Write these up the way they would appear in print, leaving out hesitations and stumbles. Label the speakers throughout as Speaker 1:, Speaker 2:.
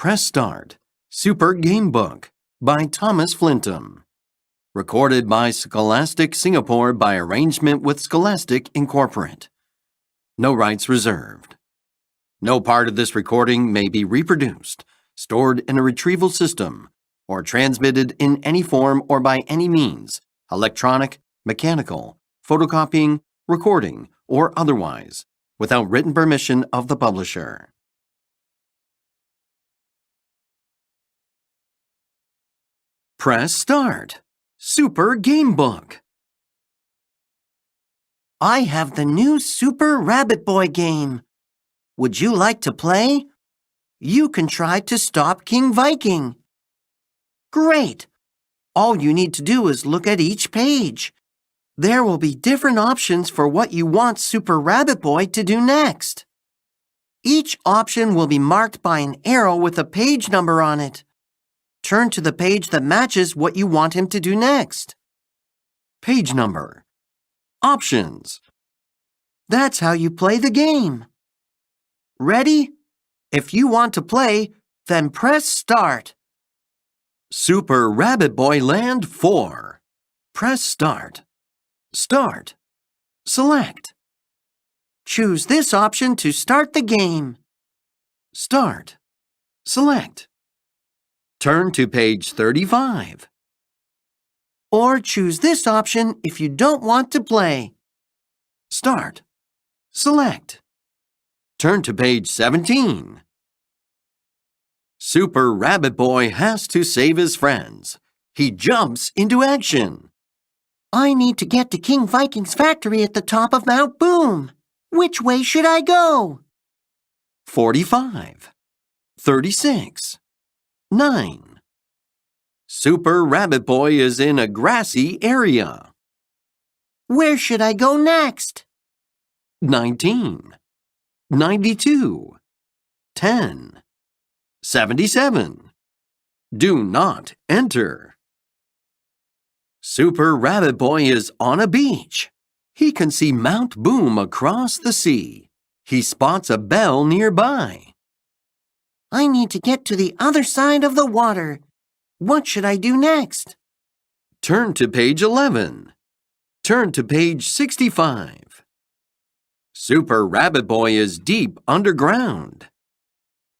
Speaker 1: Press Start, Super Game Book by Thomas Flintham. Recorded by Scholastic Singapore by arrangement with Scholastic Incorporate. No rights reserved. No part of this recording may be reproduced, stored in a retrieval system, or transmitted in any form or by any means, electronic, mechanical, photocopying, recording, or otherwise, without written permission of the publisher. Press Start. Super Game Book.
Speaker 2: I have the new Super Rabbit Boy game. Would you like to play? You can try to stop King Viking. Great! All you need to do is look at each page. There will be different options for what you want Super Rabbit Boy to do next. Each option will be marked by an arrow with a page number on it. Turn to the page that matches what you want him to do next.
Speaker 1: Page number. Options.
Speaker 2: That's how you play the game. Ready? If you want to play, then press Start.
Speaker 1: Super Rabbit Boy Land 4. Press Start. Start. Select.
Speaker 2: Choose this option to start the game.
Speaker 1: Start. Select. Turn to page 35.
Speaker 2: Or choose this option if you don't want to play.
Speaker 1: Start. Select. Turn to page 17. Super Rabbit Boy has to save his friends. He jumps into action.
Speaker 2: I need to get to King Viking's factory at the top of Mount Boom. Which way should I go?
Speaker 1: 45. 36. 9. Super Rabbit Boy is in a grassy area.
Speaker 2: Where should I go next?
Speaker 1: 19. 92. 10. 77. Do not enter. Super Rabbit Boy is on a beach. He can see Mount Boom across the sea. He spots a bell nearby.
Speaker 2: I need to get to the other side of the water. What should I do next?
Speaker 1: Turn to page 11. Turn to page 65. Super Rabbit Boy is deep underground.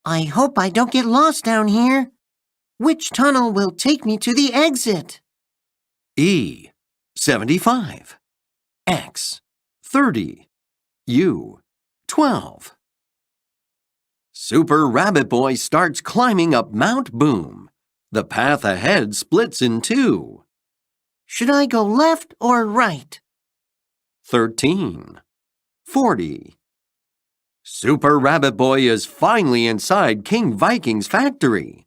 Speaker 2: I hope I don't get lost down here. Which tunnel will take me to the exit?
Speaker 1: E. 75. X. 30. U. 12. Super Rabbit Boy starts climbing up Mount Boom. The path ahead splits in two.
Speaker 2: Should I go left or right?
Speaker 1: 13. 40. Super Rabbit Boy is finally inside King Viking's factory.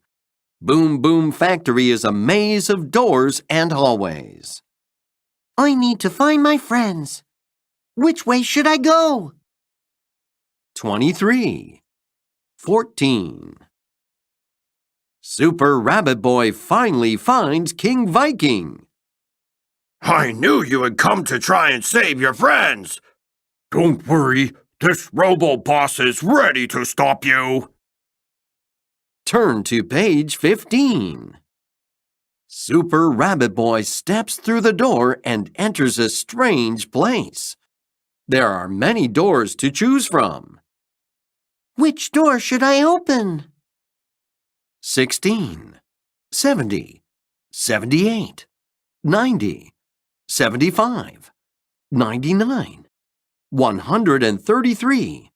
Speaker 1: Boom Boom Factory is a maze of doors and hallways.
Speaker 2: I need to find my friends. Which way should I go?
Speaker 1: 23. 14. Super Rabbit Boy finally finds King Viking.
Speaker 3: I knew you would come to try and save your friends. Don't worry, this robo-boss is ready to stop you.
Speaker 1: Turn to page 15. Super Rabbit Boy steps through the door and enters a strange place. There are many doors to choose from.
Speaker 2: Which door should I open?
Speaker 1: 16. 70. 78. 90. 75. 99. 133.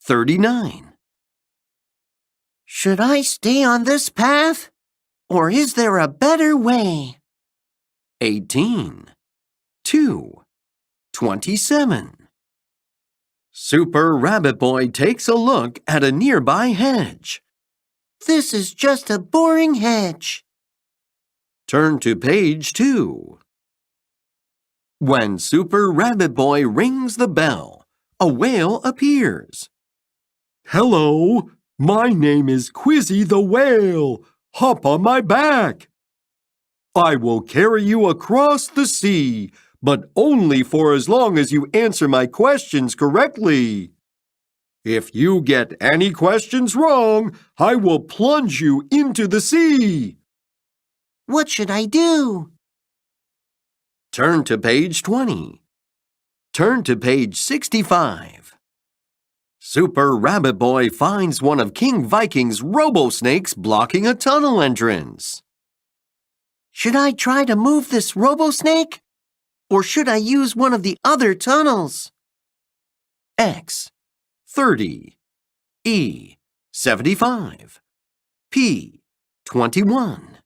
Speaker 1: 39.
Speaker 2: Should I stay on this path? Or is there a better way?
Speaker 1: 18. 2. 27. Super Rabbit Boy takes a look at a nearby hedge.
Speaker 2: This is just a boring hedge.
Speaker 1: Turn to page 2. When Super Rabbit Boy rings the bell, a whale appears.
Speaker 4: Hello, my name is Quizzy the Whale. Hop on my back. I will carry you across the sea, but only for as long as you answer my questions correctly. If you get any questions wrong, I will plunge you into the sea.
Speaker 2: What should I do?
Speaker 1: Turn to page 20. Turn to page 65. Super Rabbit Boy finds one of King Viking's robo-snakes blocking a tunnel entrance.
Speaker 2: Should I try to move this robo-snake? Or should I use one of the other tunnels?
Speaker 1: X 30, E 75, P 21.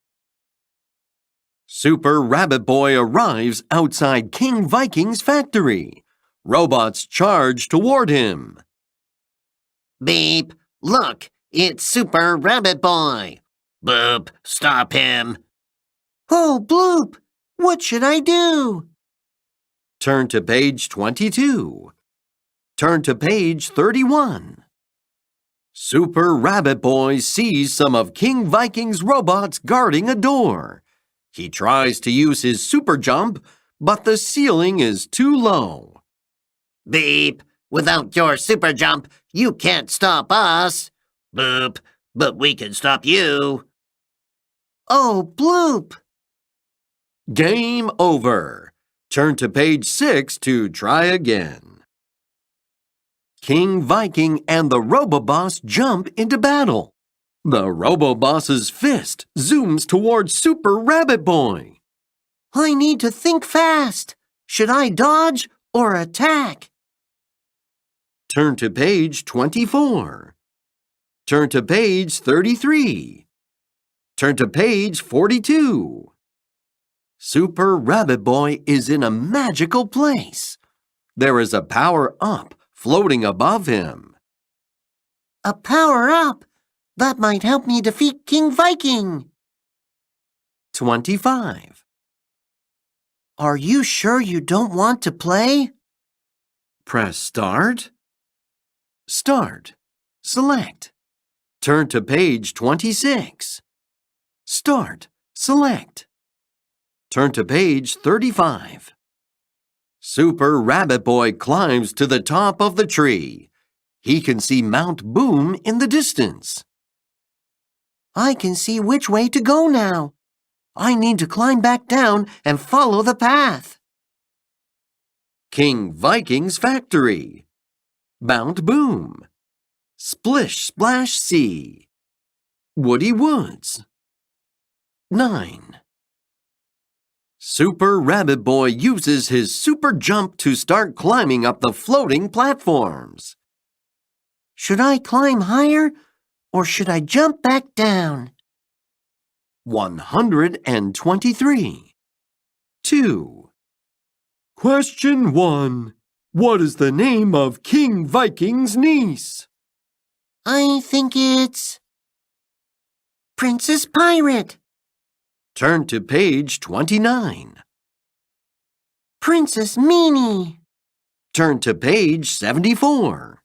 Speaker 1: Super Rabbit Boy arrives outside King Viking's factory. Robots charge toward him.
Speaker 5: Beep! Look, it's Super Rabbit Boy! Boop! Stop him!
Speaker 2: Oh, bloop! What should I do?
Speaker 1: Turn to page 22. Turn to page 31. Super Rabbit Boy sees some of King Viking's robots guarding a door. He tries to use his super jump, but the ceiling is too low.
Speaker 5: Beep! Without your super jump, you can't stop us! Boop! But we can stop you!
Speaker 2: Oh, bloop!
Speaker 1: Game over. Turn to page 6 to try again. King Viking and the Roboboss jump into battle. The Roboboss's fist zooms towards Super Rabbit Boy.
Speaker 2: I need to think fast. Should I dodge or attack?
Speaker 1: Turn to page 24. Turn to page 33. Turn to page 42. Super Rabbit Boy is in a magical place. There is a power-up floating above him.
Speaker 2: A power-up? That might help me defeat King Viking.
Speaker 1: 25.
Speaker 2: Are you sure you don't want to play?
Speaker 1: Press Start. Start. Select. Turn to page 26. Start. Select. Turn to page 35. Super Rabbit Boy climbs to the top of the tree. He can see Mount Boom in the distance.
Speaker 2: I can see which way to go now. I need to climb back down and follow the path.
Speaker 1: King Viking's factory. Mount Boom. Splish Splash Sea. Woody Woods. 9. Super Rabbit Boy uses his super jump to start climbing up the floating platforms.
Speaker 2: Should I climb higher or should I jump back down?
Speaker 1: 123. 2.
Speaker 4: Question 1. What is the name of King Viking's niece?
Speaker 2: I think it's Princess Pirate.
Speaker 1: Turn to page 29.
Speaker 2: Princess Meanie.
Speaker 1: Turn to page 74.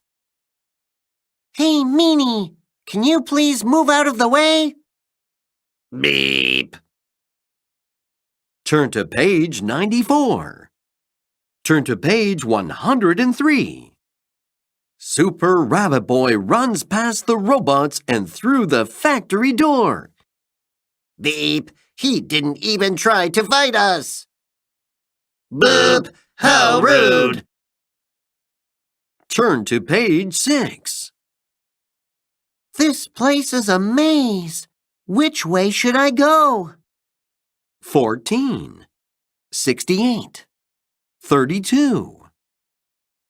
Speaker 2: Hey, Meanie, can you please move out of the way?
Speaker 5: Beep!
Speaker 1: Turn to page 94. Turn to page 103. Super Rabbit Boy runs past the robots and through the factory door.
Speaker 5: Beep! He didn't even try to fight us! Boop! How rude!
Speaker 1: Turn to page 6.
Speaker 2: This place is a maze. Which way should I go?
Speaker 1: 14. 68. 32.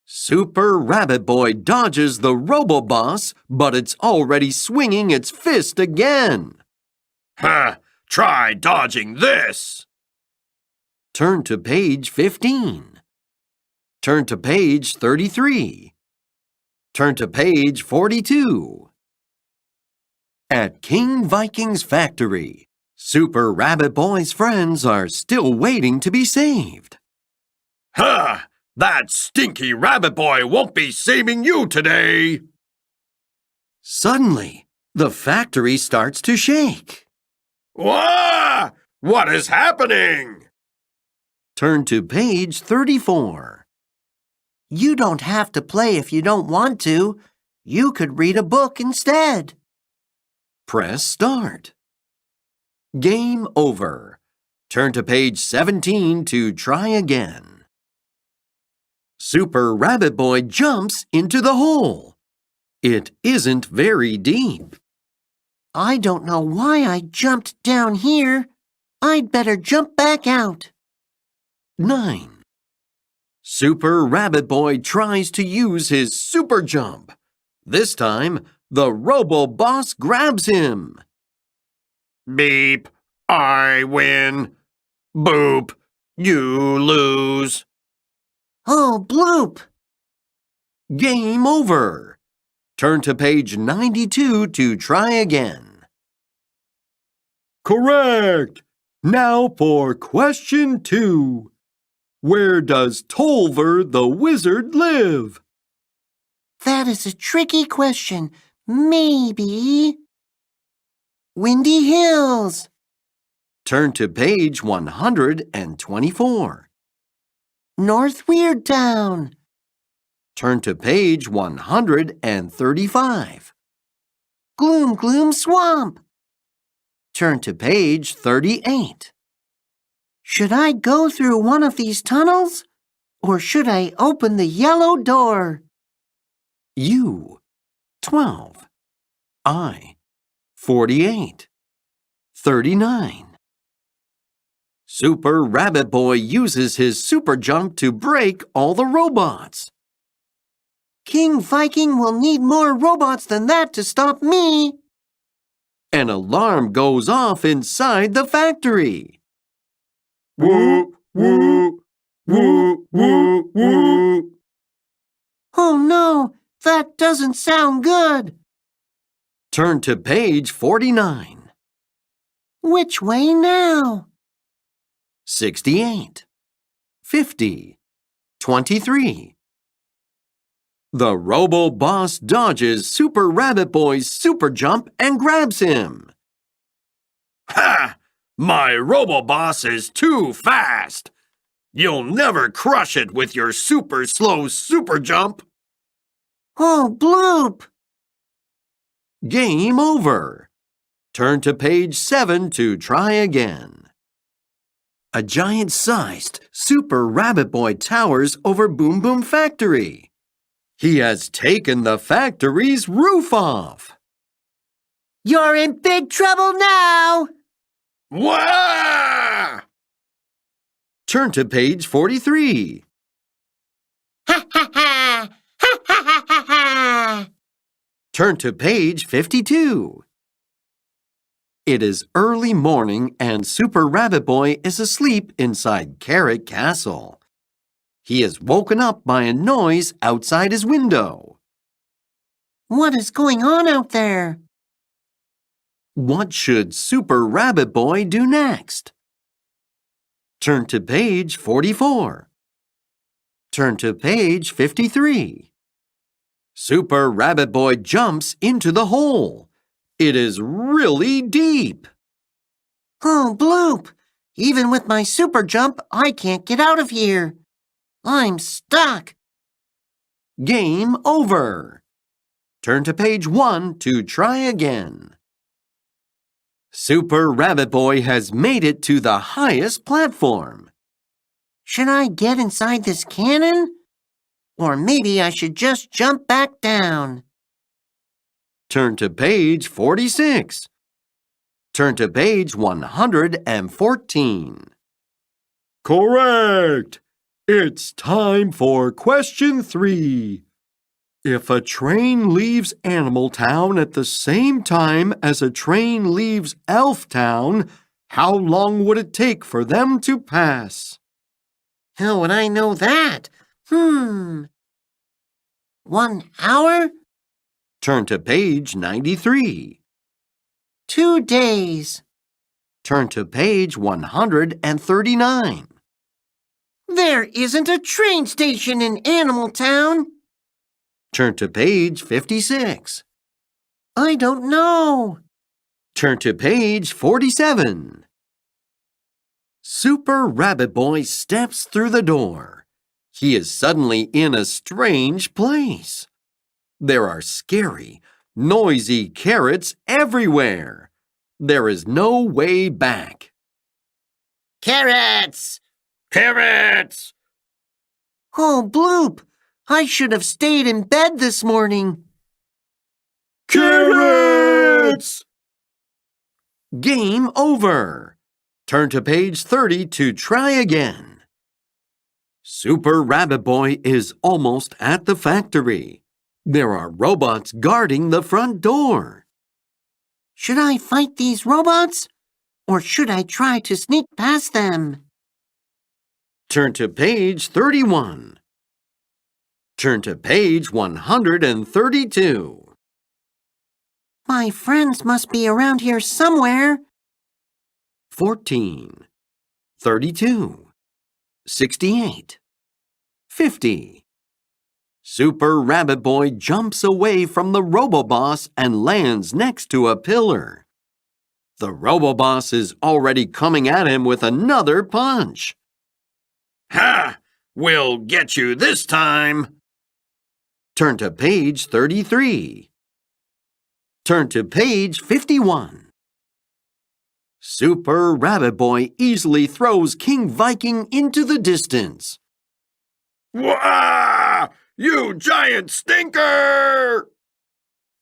Speaker 1: Super Rabbit Boy dodges the Roboboss, but it's already swinging its fist again.
Speaker 3: Ha! Try dodging this!
Speaker 1: Turn to page 15. Turn to page 33. Turn to page 42. At King Viking's factory, Super Rabbit Boy's friends are still waiting to be saved.
Speaker 3: Ha! That stinky rabbit boy won't be saving you today!
Speaker 1: Suddenly, the factory starts to shake.
Speaker 3: Wah! What is happening?
Speaker 1: Turn to page 34.
Speaker 2: You don't have to play if you don't want to. You could read a book instead.
Speaker 1: Press Start. Game over. Turn to page 17 to try again. Super Rabbit Boy jumps into the hole. It isn't very deep.
Speaker 2: I don't know why I jumped down here. I'd better jump back out.
Speaker 1: 9. Super Rabbit Boy tries to use his super jump. This time, the Robo-Boss grabs him.
Speaker 3: Beep, I win. Boop, you lose.
Speaker 2: Oh, bloop!
Speaker 1: Game over. Turn to page 92 to try again.
Speaker 4: Correct! Now for question 2. Where does Tolver the wizard live?
Speaker 2: That is a tricky question. Maybe. Windy Hills.
Speaker 1: Turn to page 124.
Speaker 2: North Weird Town.
Speaker 1: Turn to page 135.
Speaker 2: Gloom Gloom Swamp.
Speaker 1: Turn to page 38.
Speaker 2: Should I go through one of these tunnels? Or should I open the yellow door?
Speaker 1: U 12. I 48. 39. Super Rabbit Boy uses his super jump to break all the robots.
Speaker 2: King Viking will need more robots than that to stop me.
Speaker 1: An alarm goes off inside the factory.
Speaker 4: Woo, woo, woo, woo, woo.
Speaker 2: Oh no, that doesn't sound good.
Speaker 1: Turn to page 49.
Speaker 2: Which way now?
Speaker 1: 68. 50. 23. The Robo-Boss dodges Super Rabbit Boy's super jump and grabs him.
Speaker 3: Ha! My Robo-Boss is too fast. You'll never crush it with your super slow super jump.
Speaker 2: Oh, bloop!
Speaker 1: Game over. Turn to page 7 to try again. A giant-sized Super Rabbit Boy towers over Boom Boom Factory. He has taken the factory's roof off.
Speaker 2: You're in big trouble now!
Speaker 3: Wah!
Speaker 1: Turn to page 43.
Speaker 2: Ha ha ha! Ha ha ha ha ha!
Speaker 1: Turn to page 52. It is early morning and Super Rabbit Boy is asleep inside Carrot Castle. He is woken up by a noise outside his window.
Speaker 2: What is going on out there?
Speaker 1: What should Super Rabbit Boy do next? Turn to page 44. Turn to page 53. Super Rabbit Boy jumps into the hole. It is really deep.
Speaker 2: Oh, bloop! Even with my super jump, I can't get out of here. I'm stuck.
Speaker 1: Game over. Turn to page 1 to try again. Super Rabbit Boy has made it to the highest platform.
Speaker 2: Should I get inside this cannon? Or maybe I should just jump back down.
Speaker 1: Turn to page 46. Turn to page 114.
Speaker 4: Correct! It's time for question 3. If a train leaves Animal Town at the same time as a train leaves Elf Town, how long would it take for them to pass?
Speaker 2: How would I know that? 1 hour?
Speaker 1: Turn to page 93.
Speaker 2: 2 days.
Speaker 1: Turn to page 139.
Speaker 2: There isn't a train station in Animal Town.
Speaker 1: Turn to page 56.
Speaker 2: I don't know.
Speaker 1: Turn to page 47. Super Rabbit Boy steps through the door. He is suddenly in a strange place. There are scary, noisy carrots everywhere. There is no way back.
Speaker 5: Carrots!
Speaker 3: Carrots!
Speaker 2: Oh, Bloop! I should have stayed in bed this morning.
Speaker 4: Carrots!
Speaker 1: Game over. Turn to page 30 to try again. Super Rabbit Boy is almost at the factory. There are robots guarding the front door.
Speaker 2: Should I fight these robots? Or should I try to sneak past them?
Speaker 1: Turn to page 31. Turn to page 132.
Speaker 2: My friends must be around here somewhere.
Speaker 1: 14, 32, 68, 50. Super Rabbit Boy jumps away from the Roboboss and lands next to a pillar. The Roboboss is already coming at him with another punch.
Speaker 3: Ha! We'll get you this time.
Speaker 1: Turn to page 33. Turn to page 51. Super Rabbit Boy easily throws King Viking into the distance.
Speaker 3: Wah! You giant stinker!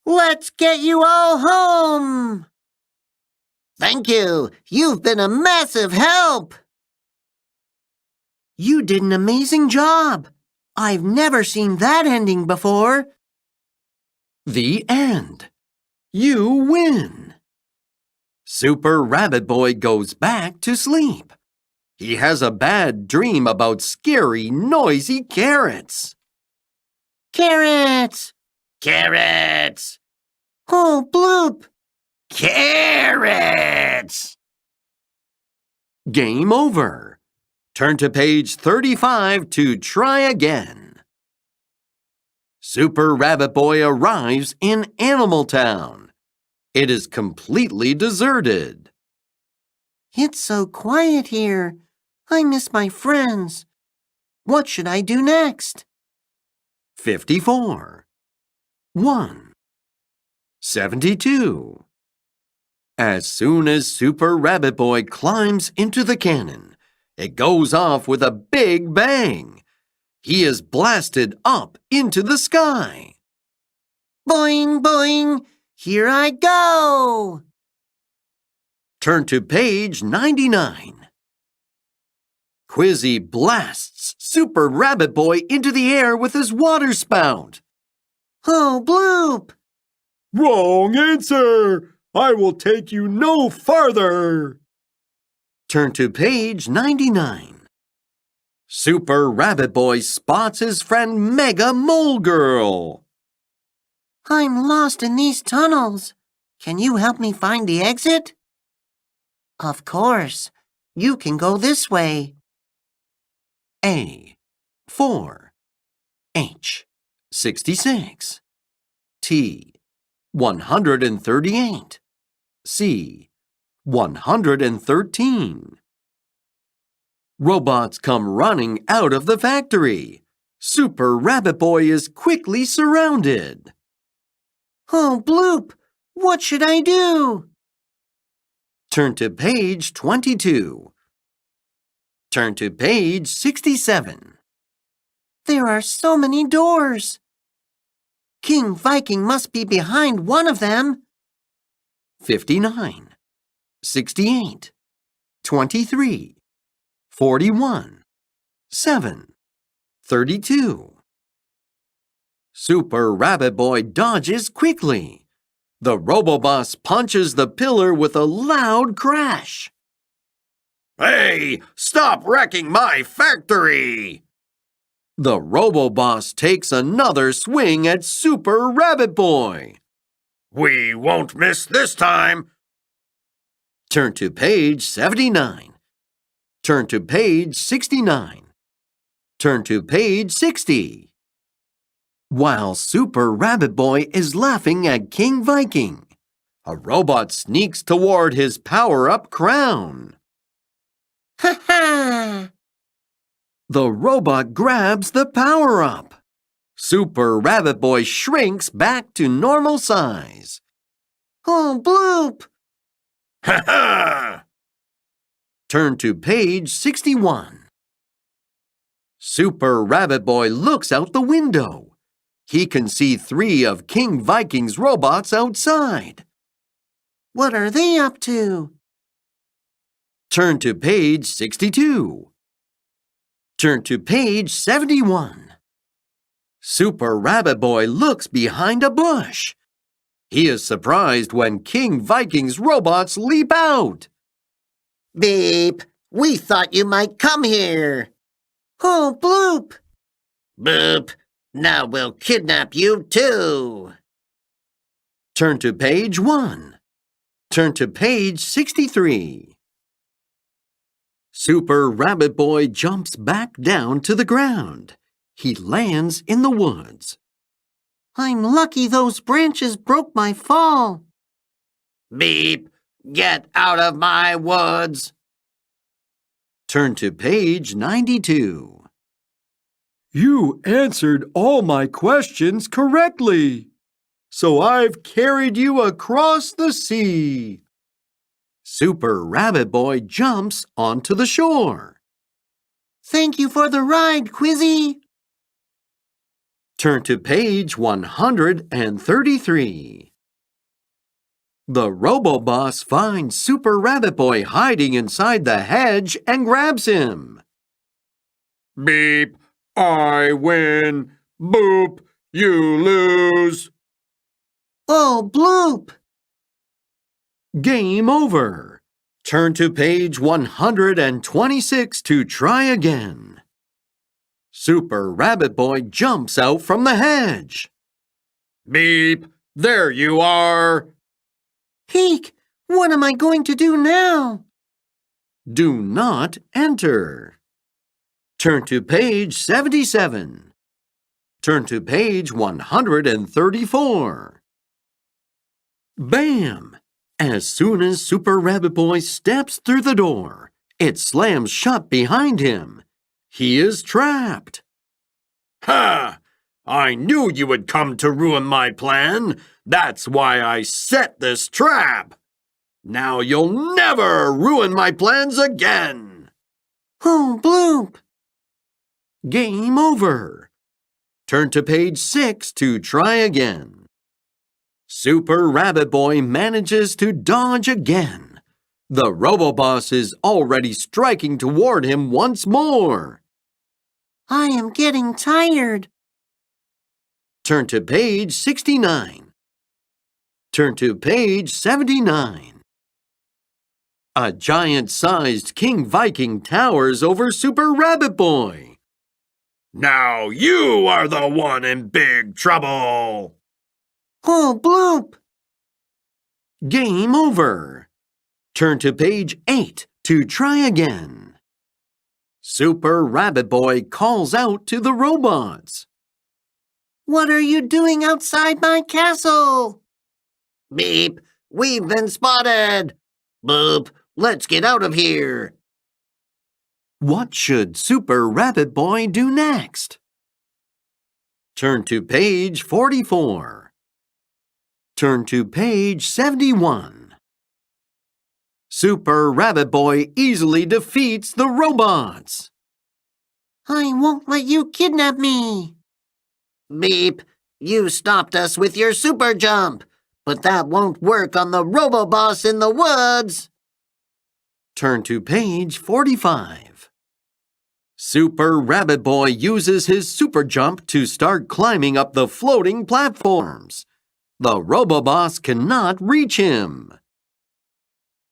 Speaker 2: Let's get you all home.
Speaker 5: Thank you. You've been a massive help.
Speaker 2: You did an amazing job. I've never seen that ending before.
Speaker 1: The end. You win. Super Rabbit Boy goes back to sleep. He has a bad dream about scary, noisy carrots.
Speaker 2: Carrots!
Speaker 5: Carrots!
Speaker 2: Oh, Bloop!
Speaker 5: Carrots!
Speaker 1: Game over. Turn to page 35 to try again. Super Rabbit Boy arrives in Animal Town. It is completely deserted.
Speaker 2: It's so quiet here. I miss my friends. What should I do next?
Speaker 1: 54. 1. 72. As soon as Super Rabbit Boy climbs into the cannon, it goes off with a big bang. He is blasted up into the sky.
Speaker 2: Boing, boing! Here I go!
Speaker 1: Turn to page 99. Quizzy blasts Super Rabbit Boy into the air with his water spout.
Speaker 2: Oh, Bloop!
Speaker 4: Wrong answer! I will take you no farther!
Speaker 1: Turn to page 99. Super Rabbit Boy spots his friend Mega Mole Girl.
Speaker 2: I'm lost in these tunnels. Can you help me find the exit? Of course. You can go this way.
Speaker 1: A. 4. H. 66. T. 138. C. 113. Robots come running out of the factory. Super Rabbit Boy is quickly surrounded.
Speaker 2: Oh, Bloop! What should I do?
Speaker 1: Turn to page 22. Turn to page 67.
Speaker 2: There are so many doors. King Viking must be behind one of them.
Speaker 1: 59. 68. 23. 41. 7. 32. Super Rabbit Boy dodges quickly. The Roboboss punches the pillar with a loud crash.
Speaker 3: Hey, stop wrecking my factory!
Speaker 1: The Roboboss takes another swing at Super Rabbit Boy.
Speaker 3: We won't miss this time.
Speaker 1: Turn to page 79. Turn to page 69. Turn to page 60. While Super Rabbit Boy is laughing at King Viking, a robot sneaks toward his power-up crown.
Speaker 2: Ha ha!
Speaker 1: The robot grabs the power-up. Super Rabbit Boy shrinks back to normal size.
Speaker 2: Oh, bloop!
Speaker 3: Ha ha!
Speaker 1: Turn to page 61. Super Rabbit Boy looks out the window. He can see 3 of King Viking's robots outside.
Speaker 2: What are they up to?
Speaker 1: Turn to page 62. Turn to page 71. Super Rabbit Boy looks behind a bush. He is surprised when King Viking's robots leap out.
Speaker 5: Beep! We thought you might come here.
Speaker 2: Oh, bloop!
Speaker 5: Boop! Now we'll kidnap you too.
Speaker 1: Turn to page 1. Turn to page 63. Super Rabbit Boy jumps back down to the ground. He lands in the woods.
Speaker 2: I'm lucky those branches broke my fall.
Speaker 5: Beep! Get out of my woods.
Speaker 1: Turn to page 92.
Speaker 4: You answered all my questions correctly. So I've carried you across the sea.
Speaker 1: Super Rabbit Boy jumps onto the shore.
Speaker 2: Thank you for the ride, Quizzy.
Speaker 1: Turn to page 133. The Robo-Boss finds Super Rabbit Boy hiding inside the hedge and grabs him.
Speaker 3: Beep! I win. Boop! You lose.
Speaker 2: Oh, bloop!
Speaker 1: Game over. Turn to page 126 to try again. Super Rabbit Boy jumps out from the hedge.
Speaker 3: Beep! There you are.
Speaker 2: Heek! What am I going to do now?
Speaker 1: Do not enter. Turn to page 77. Turn to page 134. Bam! As soon as Super Rabbit Boy steps through the door, it slams shut behind him. He is trapped.
Speaker 3: Ha! I knew you would come to ruin my plan. That's why I set this trap. Now you'll never ruin my plans again.
Speaker 2: Oh, bloop!
Speaker 1: Game over. Turn to page 6 to try again. Super Rabbit Boy manages to dodge again. The Robo-Boss is already striking toward him once more.
Speaker 2: I am getting tired.
Speaker 1: Turn to page 69. Turn to page 79. A giant-sized King Viking towers over Super Rabbit Boy.
Speaker 3: Now you are the one in big trouble.
Speaker 2: Oh, bloop!
Speaker 1: Game over. Turn to page 8 to try again. Super Rabbit Boy calls out to the robots.
Speaker 2: What are you doing outside my castle?
Speaker 5: Beep! We've been spotted. Boop! Let's get out of here.
Speaker 1: What should Super Rabbit Boy do next? Turn to page 44. Turn to page 71. Super Rabbit Boy easily defeats the robots.
Speaker 2: I won't let you kidnap me.
Speaker 5: Beep! You stopped us with your super jump, but that won't work on the Robo-Boss in the woods.
Speaker 1: Turn to page 45. Super Rabbit Boy uses his super jump to start climbing up the floating platforms. The Robo-Boss cannot reach him.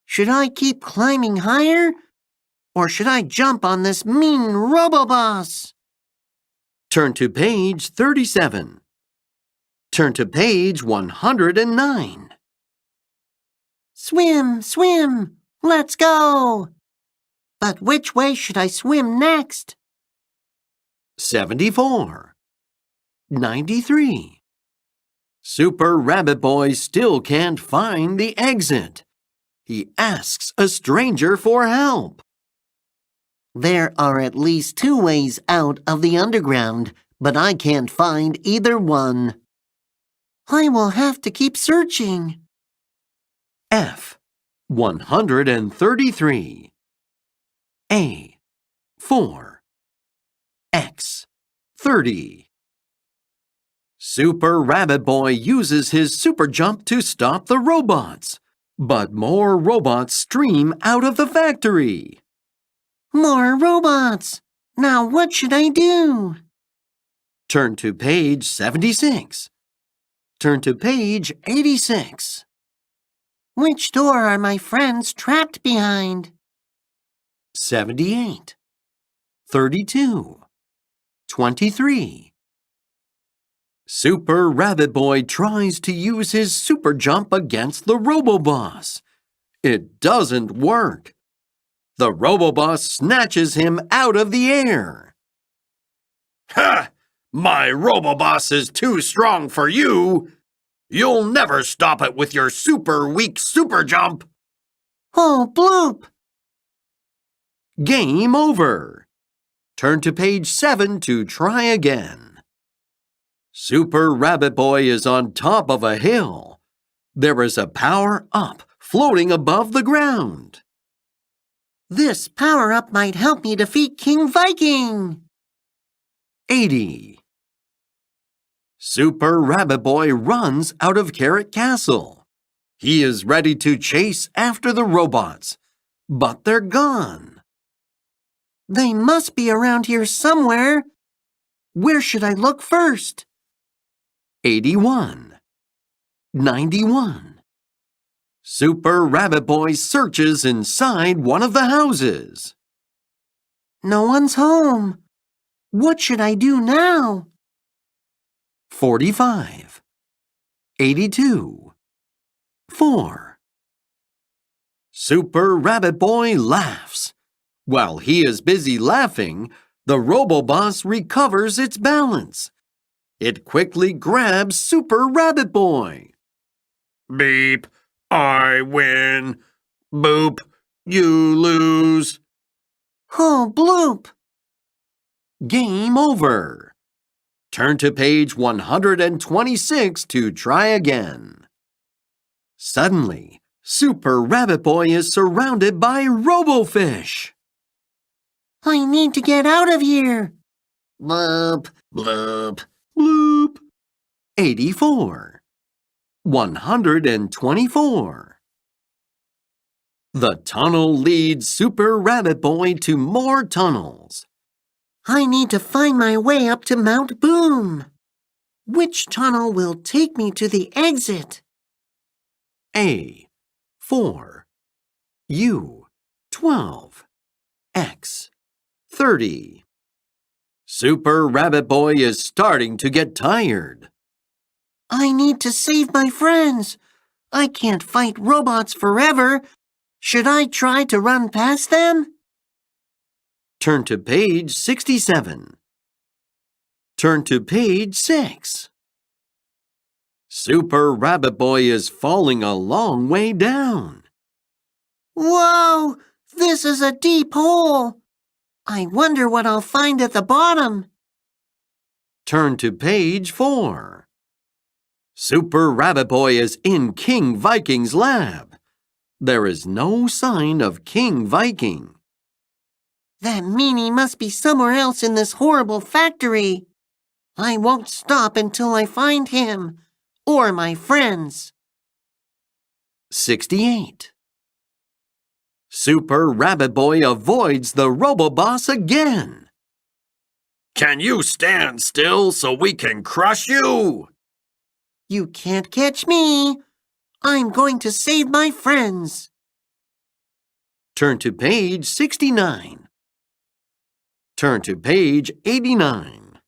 Speaker 2: Should I keep climbing higher? Or should I jump on this mean Robo-Boss?
Speaker 1: Turn to page 37. Turn to page 109.
Speaker 2: Swim, swim! Let's go! But which way should I swim next?
Speaker 1: 74. 93. Super Rabbit Boy still can't find the exit. He asks a stranger for help.
Speaker 2: There are at least 2 ways out of the underground, but I can't find either one. I will have to keep searching.
Speaker 1: F. 133. A. 4. X. 30. Super Rabbit Boy uses his super jump to stop the robots, but more robots stream out of the factory.
Speaker 2: More robots! Now what should I do?
Speaker 1: Turn to page 76. Turn to page 86.
Speaker 2: Which door are my friends trapped behind?
Speaker 1: 78. 32. 23. Super Rabbit Boy tries to use his super jump against the Robo-Boss. It doesn't work. The Robo-Boss snatches him out of the air.
Speaker 3: Ha! My Robo-Boss is too strong for you. You'll never stop it with your super weak super jump.
Speaker 2: Oh, bloop!
Speaker 1: Game over. Turn to page 7 to try again. Super Rabbit Boy is on top of a hill. There is a power-up floating above the ground.
Speaker 2: This power-up might help me defeat King Viking.
Speaker 1: 80. Super Rabbit Boy runs out of Carrot Castle. He is ready to chase after the robots, but they're gone.
Speaker 2: They must be around here somewhere. Where should I look first?
Speaker 1: 81. 91. Super Rabbit Boy searches inside one of the houses.
Speaker 2: No one's home. What should I do now?
Speaker 1: 45. 82. 4. Super Rabbit Boy laughs. While he is busy laughing, the Robo-Boss recovers its balance. It quickly grabs Super Rabbit Boy.
Speaker 3: Beep. I win. Boop. You lose.
Speaker 2: Oh, bloop!
Speaker 1: Game over. Turn to page 126 to try again. Suddenly, Super Rabbit Boy is surrounded by Robofish.
Speaker 2: I need to get out of here.
Speaker 5: Bloop, bloop.
Speaker 1: Bloop. 84. 124. The tunnel leads Super Rabbit Boy to more tunnels.
Speaker 2: I need to find my way up to Mount Boom. Which tunnel will take me to the exit?
Speaker 1: A. 4. U. 12. X. 30. Super Rabbit Boy is starting to get tired.
Speaker 2: I need to save my friends. I can't fight robots forever. Should I try to run past them?
Speaker 1: Turn to page 67. Turn to page 6. Super Rabbit Boy is falling a long way down.
Speaker 2: Whoa! This is a deep hole. I wonder what I'll find at the bottom.
Speaker 1: Turn to page 4. Super Rabbit Boy is in King Viking's lab. There is no sign of King Viking.
Speaker 2: That meanie must be somewhere else in this horrible factory. I won't stop until I find him or my friends.
Speaker 1: 68. Super Rabbit Boy avoids the Robo-Boss again.
Speaker 3: Can you stand still so we can crush you?
Speaker 2: You can't catch me. I'm going to save my friends.
Speaker 1: Turn to page 69. Turn to page 89.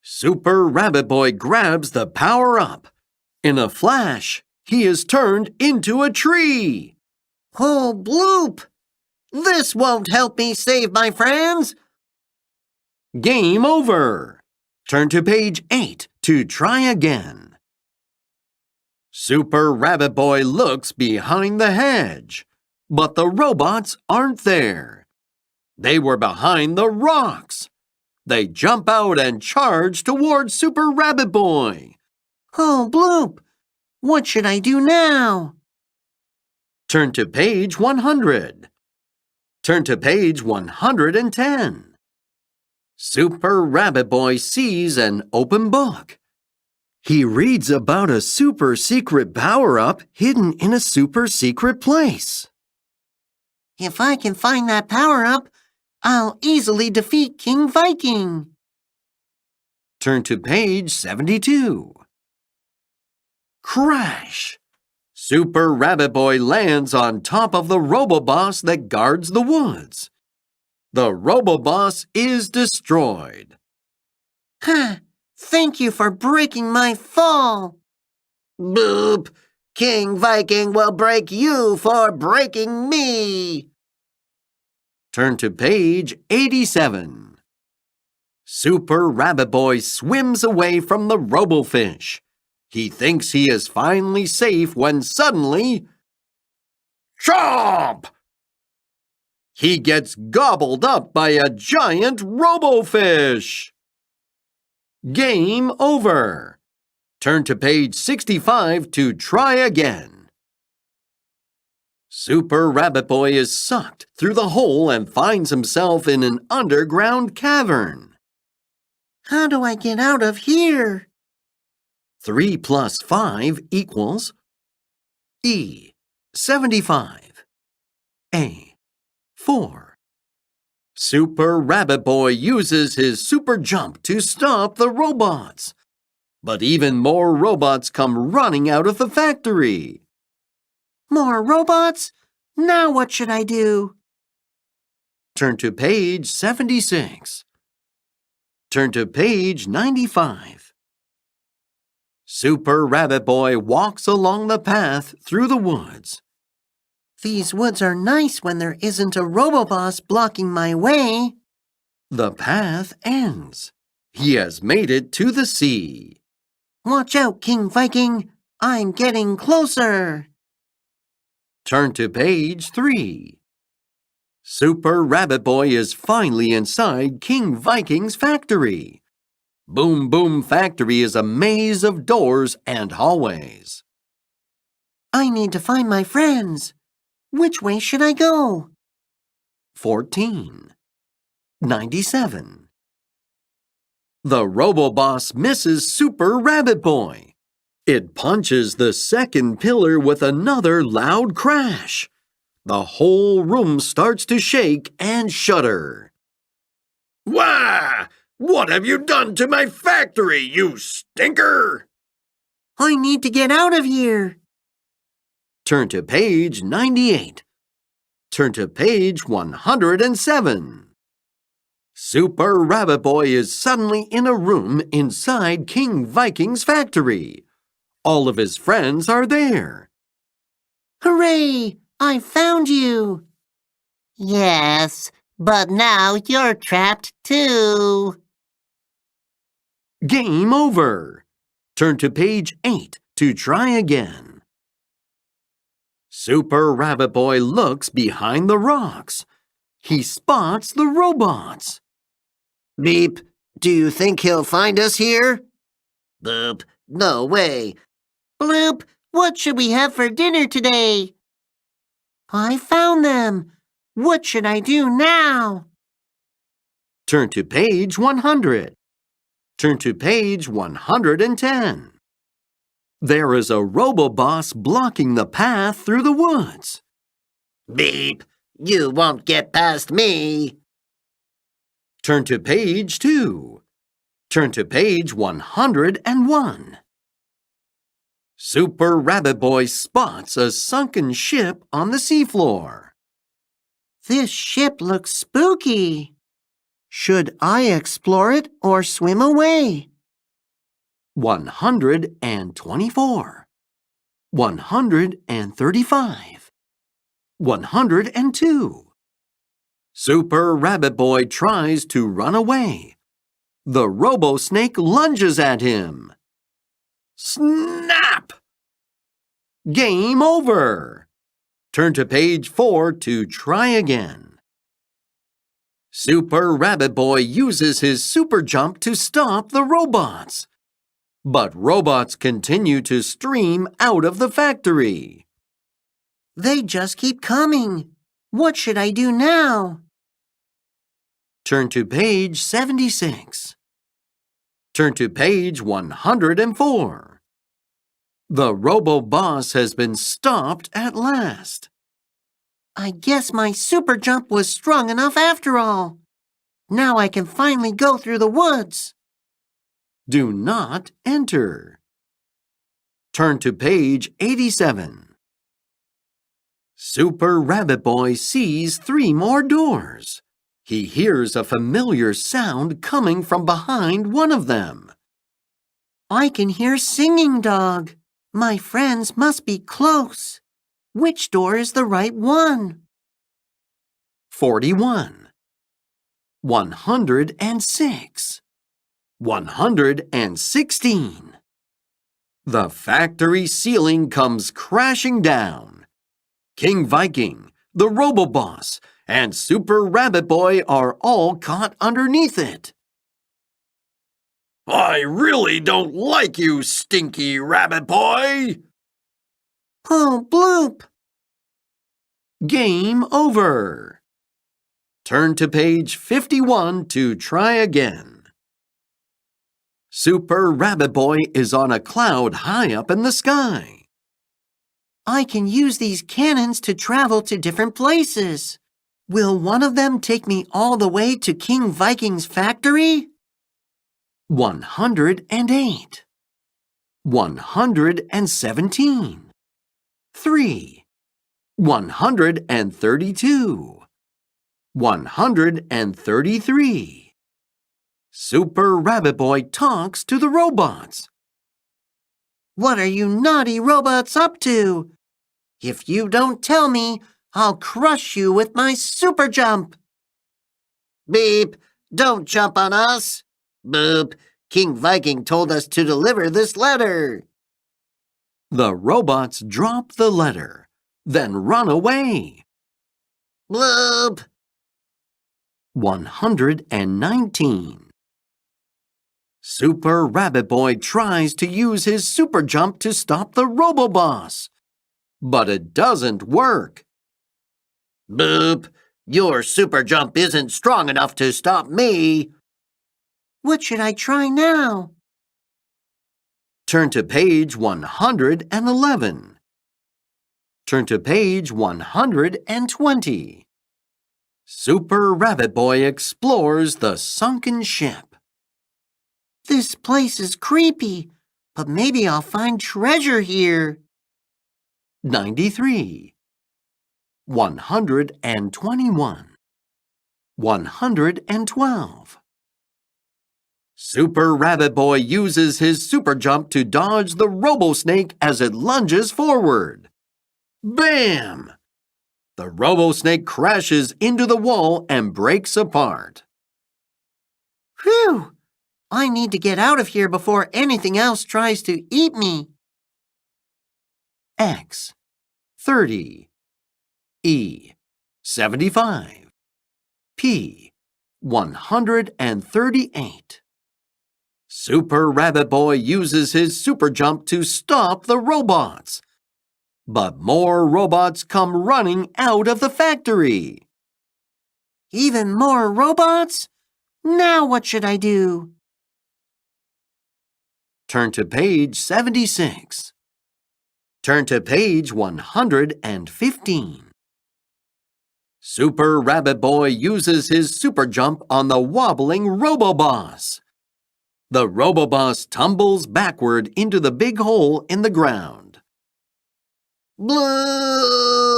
Speaker 1: Super Rabbit Boy grabs the power-up. In a flash, he is turned into a tree.
Speaker 2: Oh, bloop! This won't help me save my friends.
Speaker 1: Game over. Turn to page 8 to try again. Super Rabbit Boy looks behind the hedge, but the robots aren't there. They were behind the rocks. They jump out and charge toward Super Rabbit Boy.
Speaker 2: Oh, Bloop! What should I do now?
Speaker 1: Turn to page 100. Turn to page 110. Super Rabbit Boy sees an open book. He reads about a super secret power-up hidden in a super secret place.
Speaker 2: If I can find that power-up, I'll easily defeat King Viking.
Speaker 1: Turn to page 72. Crash! Super Rabbit Boy lands on top of the Roboboss that guards the woods. The Roboboss is destroyed.
Speaker 2: Ha! Thank you for breaking my fall.
Speaker 5: Boop! King Viking will break you for breaking me.
Speaker 1: Turn to page 87. Super Rabbit Boy swims away from the Robofish. He thinks he is finally safe when suddenly... Chomp! He gets gobbled up by a giant Robofish. Game over. Turn to page 65 to try again. Super Rabbit Boy is sucked through the hole and finds himself in an underground cavern.
Speaker 2: How do I get out of here?
Speaker 1: 3 plus 5 equals E, 75. A, 4. Super Rabbit Boy uses his super jump to stop the robots. But even more robots come running out of the factory.
Speaker 2: More robots? Now what should I do?
Speaker 1: Turn to page 76. Turn to page 95. Super Rabbit Boy walks along the path through the woods.
Speaker 2: These woods are nice when there isn't a Roboboss blocking my way.
Speaker 1: The path ends. He has made it to the sea.
Speaker 2: Watch out, King Viking. I'm getting closer.
Speaker 1: Turn to page 3. Super Rabbit Boy is finally inside King Viking's factory. Boom Boom Factory is a maze of doors and hallways.
Speaker 2: I need to find my friends. Which way should I go?
Speaker 1: 14. 97. The Roboboss misses Super Rabbit Boy. It punches the second pillar with another loud crash. The whole room starts to shake and shudder.
Speaker 3: Why? What have you done to my factory, you stinker?
Speaker 2: I need to get out of here.
Speaker 1: Turn to page 98. Turn to page 107. Super Rabbit Boy is suddenly in a room inside King Viking's factory. All of his friends are there.
Speaker 2: Hooray! I found you.
Speaker 5: Yes, but now you're trapped too.
Speaker 1: Game over. Turn to page 8 to try again. Super Rabbit Boy looks behind the rocks. He spots the robots.
Speaker 5: Beep, do you think he'll find us here? Boop, no way.
Speaker 2: Bloop, what should we have for dinner today? I found them. What should I do now?
Speaker 1: Turn to page 100. Turn to page 110. There is a Roboboss blocking the path through the woods.
Speaker 5: Beep, you won't get past me.
Speaker 1: Turn to page 2. Turn to page 101. Super Rabbit Boy spots a sunken ship on the seafloor.
Speaker 2: This ship looks spooky. Should I explore it or swim away?
Speaker 1: 124. 135. 102. Super Rabbit Boy tries to run away. The Robo-Snake lunges at him. Snap! Game over! Turn to page 4 to try again. Super Rabbit Boy uses his super jump to stop the robots. But robots continue to stream out of the factory.
Speaker 2: They just keep coming. What should I do now?
Speaker 1: Turn to page 76. Turn to page 104. The Robo-Boss has been stopped at last.
Speaker 2: I guess my super jump was strong enough after all. Now I can finally go through the woods.
Speaker 1: Do not enter. Turn to page 87. Super Rabbit Boy sees 3 more doors. He hears a familiar sound coming from behind one of them.
Speaker 2: I can hear Singing Dog. My friends must be close. Which door is the right one?
Speaker 1: 41. 106. 116. The factory ceiling comes crashing down. King Viking, the Robo-Boss, and Super Rabbit Boy are all caught underneath it.
Speaker 3: I really don't like you, stinky rabbit boy!
Speaker 2: Oh, bloop!
Speaker 1: Game over. Turn to page 51 to try again. Super Rabbit Boy is on a cloud high up in the sky.
Speaker 2: I can use these cannons to travel to different places. Will one of them take me all the way to King Viking's factory?
Speaker 1: 108. 117. 3. 132. 133. Super Rabbit Boy talks to the robots.
Speaker 2: What are you naughty robots up to? If you don't tell me, I'll crush you with my super jump.
Speaker 5: Beep! Don't jump on us! Boop! King Viking told us to deliver this letter.
Speaker 1: The robots drop the letter, then run away.
Speaker 5: Bloop!
Speaker 1: 119. Super Rabbit Boy tries to use his super jump to stop the Robo-Boss, but it doesn't work.
Speaker 5: Boop! Your super jump isn't strong enough to stop me.
Speaker 2: What should I try now?
Speaker 1: Turn to page 111. Turn to page 120. Super Rabbit Boy explores the sunken ship.
Speaker 2: This place is creepy, but maybe I'll find treasure here.
Speaker 1: 93. 121. 112. Super Rabbit Boy uses his super jump to dodge the Robo-Snake as it lunges forward. Bam! The Robo-Snake crashes into the wall and breaks apart.
Speaker 2: Phew! I need to get out of here before anything else tries to eat me.
Speaker 1: X 30. E 75. P 138. Super Rabbit Boy uses his super jump to stop the robots. But more robots come running out of the factory.
Speaker 2: Even more robots? Now what should I do?
Speaker 1: Turn to page 76. Turn to page 115. Super Rabbit Boy uses his super jump on the wobbling Robo-Boss. The Robo-Boss tumbles backward into the big hole in the ground.
Speaker 5: Bloop!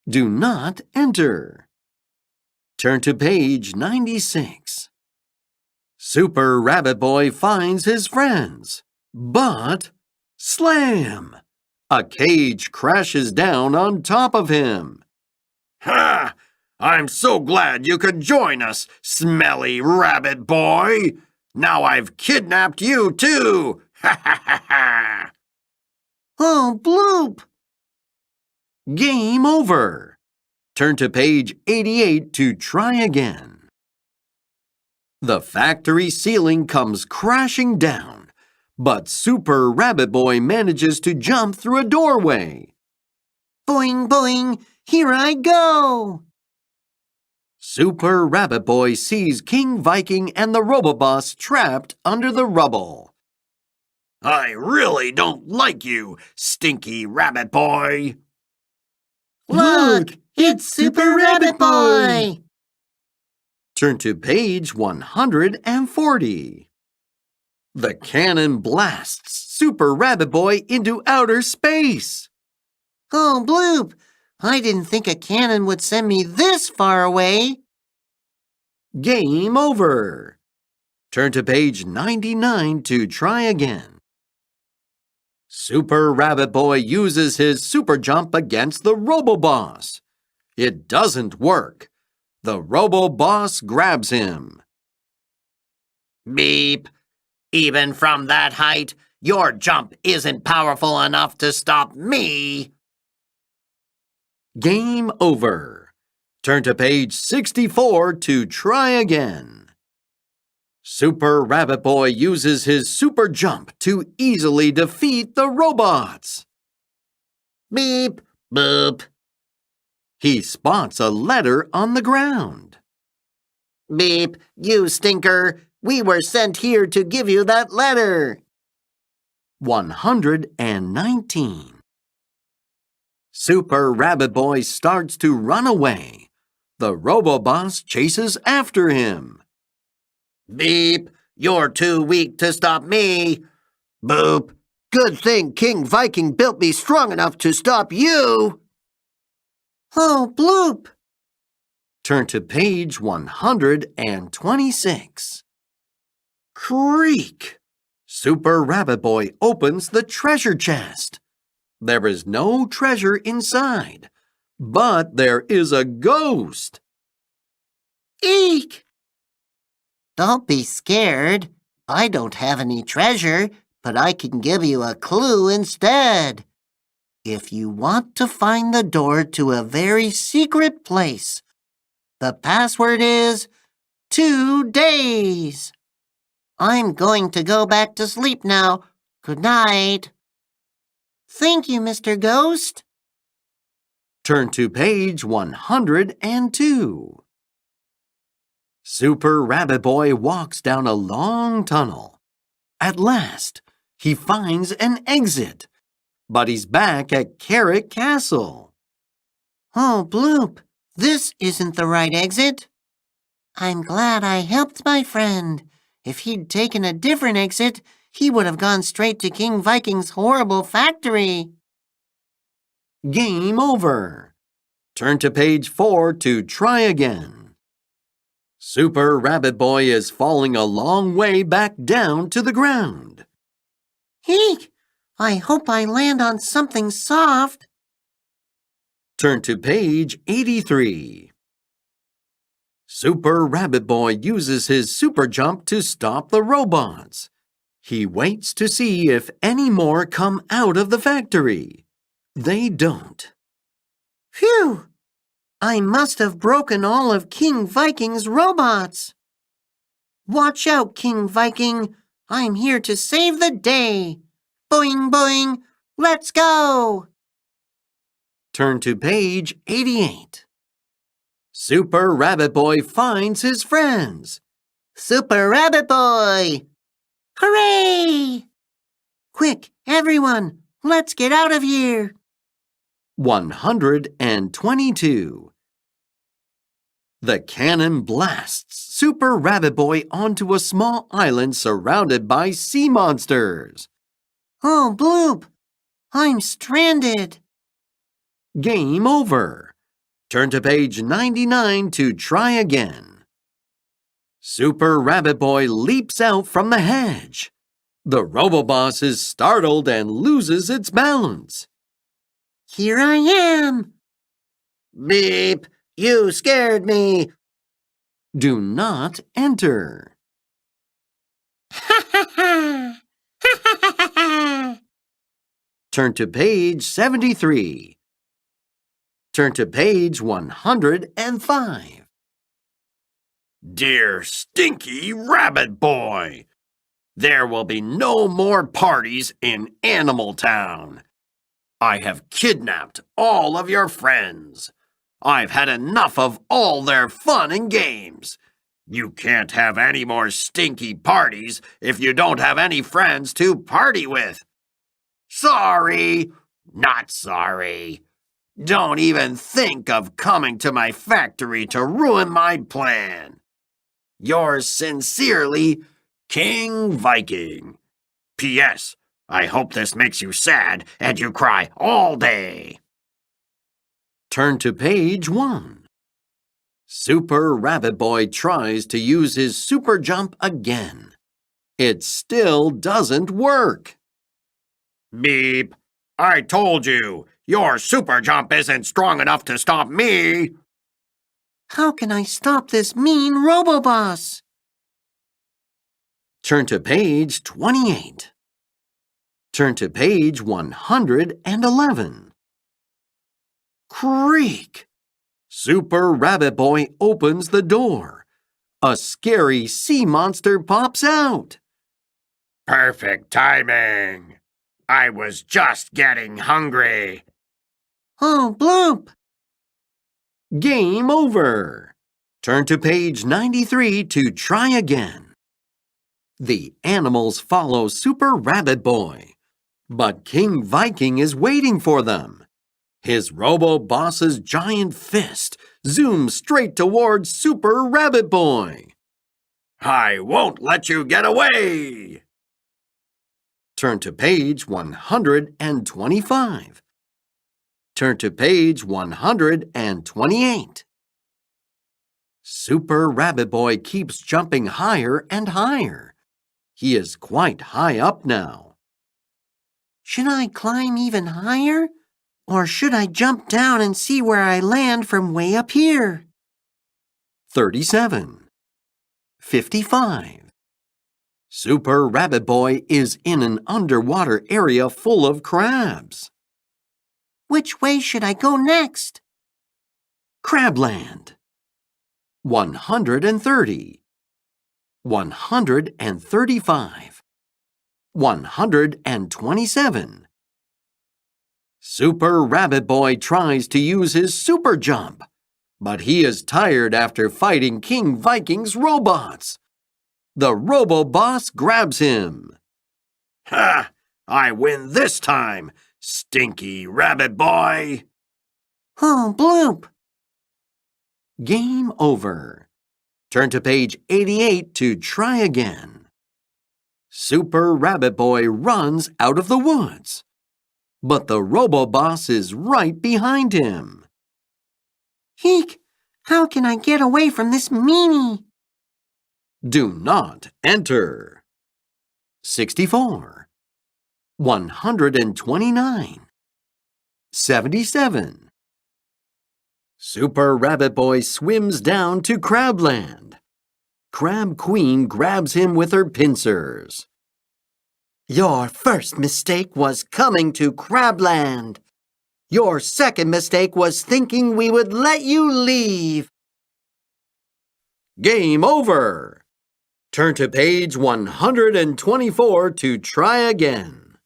Speaker 1: Do not enter. Turn to page 96. Super Rabbit Boy finds his friends, but slam! A cage crashes down on top of him.
Speaker 3: Ha! I'm so glad you could join us, smelly rabbit boy! Now I've kidnapped you too! Ha ha ha ha!
Speaker 2: Oh, bloop!
Speaker 1: Game over. Turn to page 88 to try again. The factory ceiling comes crashing down, but Super Rabbit Boy manages to jump through a doorway.
Speaker 2: Boing, boing, here I go!
Speaker 1: Super Rabbit Boy sees King Viking and the Roboboss trapped under the rubble.
Speaker 3: I really don't like you, stinky rabbit boy.
Speaker 2: Look, it's Super Rabbit Boy!
Speaker 1: Turn to page 140. The cannon blasts Super Rabbit Boy into outer space.
Speaker 2: Oh, Bloop! I didn't think a cannon would send me this far away.
Speaker 1: Game over. Turn to page 99 to try again. Super Rabbit Boy uses his super jump against the Roboboss. It doesn't work. The Roboboss grabs him.
Speaker 5: Beep. Even from that height, your jump isn't powerful enough to stop me.
Speaker 1: Game over. Turn to page 64 to try again. Super Rabbit Boy uses his super jump to easily defeat the robots.
Speaker 5: Beep. Boop.
Speaker 1: He spots a letter on the ground.
Speaker 5: Beep. You stinker. We were sent here to give you that letter.
Speaker 1: 119. Super Rabbit Boy starts to run away. The Roboboss chases after him.
Speaker 5: Beep. You're too weak to stop me. Boop. Good thing King Viking built me strong enough to stop you.
Speaker 2: Oh, Bloop!
Speaker 1: Turn to page 126. Creak! Super Rabbit Boy opens the treasure chest. There is no treasure inside, but there is a ghost.
Speaker 2: Eek! Don't be scared. I don't have any treasure, but I can give you a clue instead. If you want to find the door to a very secret place, the password is 2 days. I'm going to go back to sleep now. Good night. Thank you, Mr. Ghost.
Speaker 1: Turn to page 102. Super Rabbit Boy walks down a long tunnel. At last, he finds an exit, but he's back at Carrot Castle.
Speaker 2: Oh, Bloop, this isn't the right exit. I'm glad I helped my friend. If he'd taken a different exit, he would have gone straight to King Viking's horrible factory.
Speaker 1: Game over. Turn to page 4 to try again. Super Rabbit Boy is falling a long way back down to the ground.
Speaker 2: Eek! I hope I land on something soft.
Speaker 1: Turn to page 83. Super Rabbit Boy uses his super jump to stop the robots. He waits to see if any more come out of the factory. They don't.
Speaker 2: Phew! I must have broken all of King Viking's robots. Watch out, King Viking. I'm here to save the day. Boing, boing, let's go!
Speaker 1: Turn to page 88. Super Rabbit Boy finds his friends.
Speaker 2: Super Rabbit Boy! Hooray! Quick, everyone, let's get out of here.
Speaker 1: 122. The cannon blasts Super Rabbit Boy onto a small island surrounded by sea monsters.
Speaker 2: Oh, Bloop! I'm stranded.
Speaker 1: Game over. Turn to page 99 to try again. Super Rabbit Boy leaps out from the hedge. The Roboboss is startled and loses its balance.
Speaker 2: Here I am.
Speaker 5: Beep. You scared me.
Speaker 1: Do not enter.
Speaker 2: Ha ha ha! Ha ha ha ha!
Speaker 1: Turn to page 73. Turn to page 105.
Speaker 3: Dear Stinky Rabbit Boy, there will be no more parties in Animal Town. I have kidnapped all of your friends. I've had enough of all their fun and games. You can't have any more stinky parties if you don't have any friends to party with. Sorry, not sorry. Don't even think of coming to my factory to ruin my plan. Yours sincerely, King Viking. P.S. I hope this makes you sad and you cry all day.
Speaker 1: Turn to page 1. Super Rabbit Boy tries to use his super jump again. It still doesn't work.
Speaker 3: Beep. I told you, your super jump isn't strong enough to stop me.
Speaker 2: How can I stop this mean Robo-Boss?
Speaker 1: Turn to page 28. Turn to page 111. Creak! Super Rabbit Boy opens the door. A scary sea monster pops out.
Speaker 3: Perfect timing. I was just getting hungry.
Speaker 2: Oh, bloop!
Speaker 1: Game over. Turn to page 93 to try again. The animals follow Super Rabbit Boy, but King Viking is waiting for them. His Robo-Boss's giant fist zooms straight towards Super Rabbit Boy.
Speaker 3: I won't let you get away.
Speaker 1: Turn to page 125. Turn to page 128. Super Rabbit Boy keeps jumping higher and higher. He is quite high up now.
Speaker 2: Should I climb even higher? Or should I jump down and see where I land from way up here?
Speaker 1: 37. 55. Super Rabbit Boy is in an underwater area full of crabs.
Speaker 2: Which way should I go next?
Speaker 1: Crabland. 130. 135. 127. Super Rabbit Boy tries to use his super jump, but he is tired after fighting King Viking's robots. The Robo-Boss grabs him.
Speaker 3: Ha! I win this time, Stinky Rabbit Boy.
Speaker 2: Oh, bloop!
Speaker 1: Game over. Turn to page 88 to try again. Super Rabbit Boy runs out of the woods, but the Robo-Boss is right behind him.
Speaker 2: Eek! How can I get away from this meanie?
Speaker 1: Do not enter. 64. 129. 77. Super Rabbit Boy swims down to Crabland. Crab Queen grabs him with her pincers.
Speaker 2: Your first mistake was coming to Crabland. Your second mistake was thinking we would let you leave.
Speaker 1: Game over. Turn to page 124 to try again.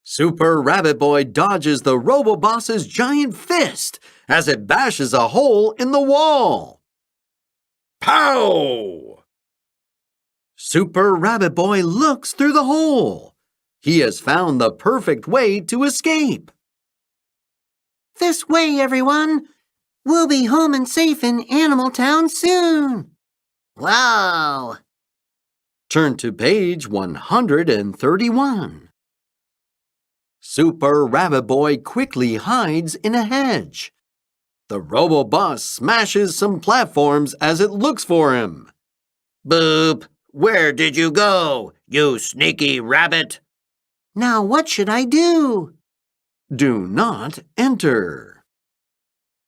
Speaker 1: Super Rabbit Boy dodges the Robo-Boss's giant fist as it bashes a hole in the wall.
Speaker 3: Pow!
Speaker 1: Super Rabbit Boy looks through the hole. He has found the perfect way to escape.
Speaker 2: This way, everyone. We'll be home and safe in Animal Town soon.
Speaker 5: Wow!
Speaker 1: Turn to page 131. Super Rabbit Boy quickly hides in a hedge. The Robo-Boss smashes some platforms as it looks for him.
Speaker 5: Boop! Where did you go, you sneaky rabbit?
Speaker 2: Now what should I do?
Speaker 1: Do not enter.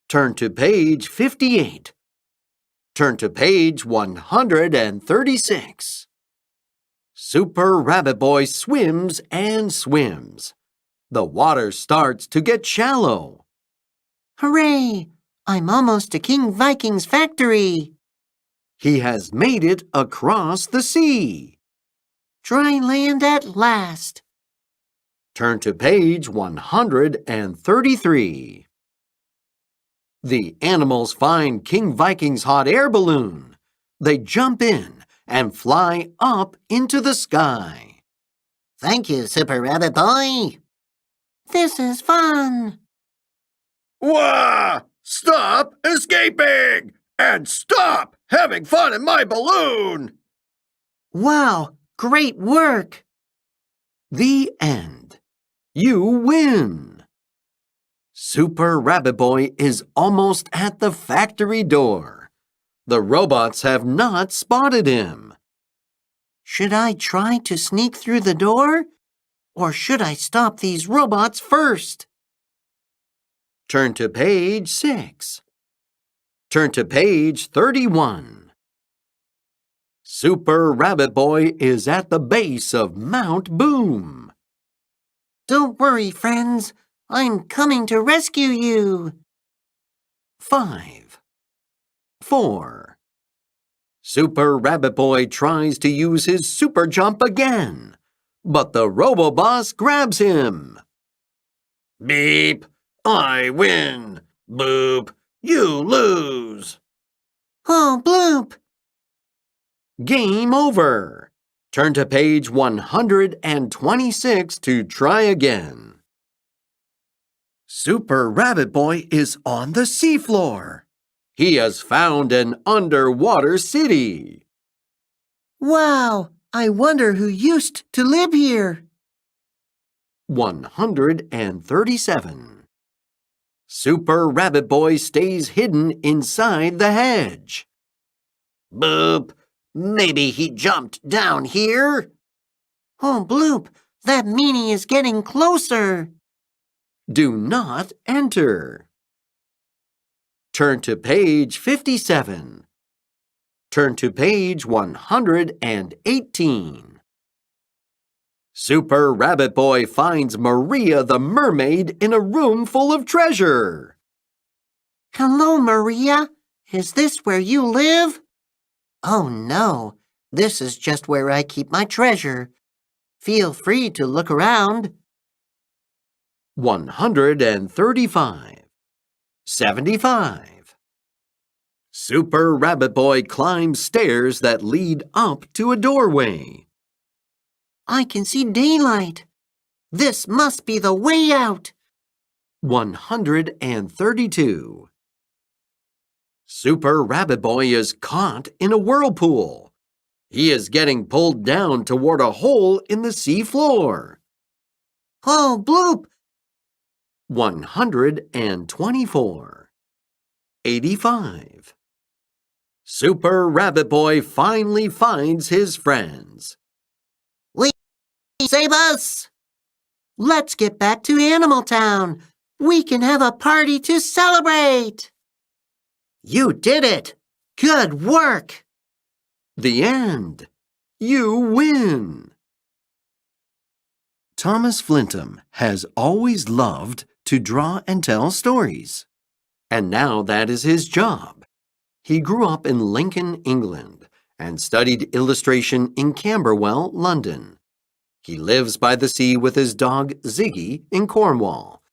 Speaker 1: Turn to page 58. Turn to page 136. Super Rabbit Boy swims and swims. The water starts to get shallow.
Speaker 2: Hooray! I'm almost to King Viking's factory.
Speaker 1: He has made it across the sea.
Speaker 2: Dry land at last.
Speaker 1: Turn to page 133. The animals find King Viking's hot air balloon. They jump in and fly up into the sky.
Speaker 5: Thank you, Super Rabbit Boy.
Speaker 2: This is fun.
Speaker 3: Wah! Stop escaping! And stop having fun in my balloon!
Speaker 2: Wow, great work.
Speaker 1: The end. You win. Super Rabbit Boy is almost at the factory door. The robots have not spotted him.
Speaker 2: Should I try to sneak through the door? Or should I stop these robots first?
Speaker 1: Turn to page 6. Turn to page 31. Super Rabbit Boy is at the base of Mount Boom.
Speaker 2: Don't worry, friends. I'm coming to rescue you.
Speaker 1: 5, 4. Super Rabbit Boy tries to use his super jump again, but the Robo-Boss grabs him.
Speaker 3: Beep! I win! Boop! You lose!
Speaker 2: Oh, bloop.
Speaker 1: Game over. Turn to page 126 to try again. Super Rabbit Boy is on the seafloor. He has found an underwater city.
Speaker 2: Wow, I wonder who used to live here.
Speaker 1: 137. Super Rabbit Boy stays hidden inside the hedge.
Speaker 5: Boop. Maybe he jumped down here?
Speaker 2: Oh, bloop, that meanie is getting closer.
Speaker 1: Do not enter. Turn to page 57. Turn to page 118. Super Rabbit Boy finds Maria the mermaid in a room full of treasure.
Speaker 2: Hello, Maria. Is this where you live? Oh, no. This is just where I keep my treasure. Feel free to look around.
Speaker 1: 135. 75. Super Rabbit Boy climbs stairs that lead up to a doorway.
Speaker 2: I can see daylight. This must be the way out.
Speaker 1: 132. Super Rabbit Boy is caught in a whirlpool. He is getting pulled down toward a hole in the sea floor.
Speaker 2: Oh, bloop.
Speaker 1: 124. 85. Super Rabbit Boy finally finds his friends.
Speaker 2: Save us! Let's get back to Animal Town. We can have a party to celebrate. You did it! Good work!
Speaker 1: The end. You win. Thomas Flintham has always loved to draw and tell stories. And now that is his job. He grew up in Lincoln, England, and studied illustration in Camberwell, London. He lives by the sea with his dog Ziggy in Cornwall.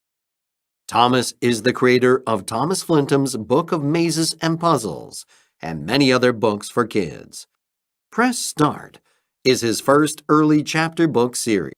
Speaker 1: Thomas is the creator of Thomas Flintham's Book of Mazes and Puzzles and many other books for kids. Press Start is his first early chapter book series.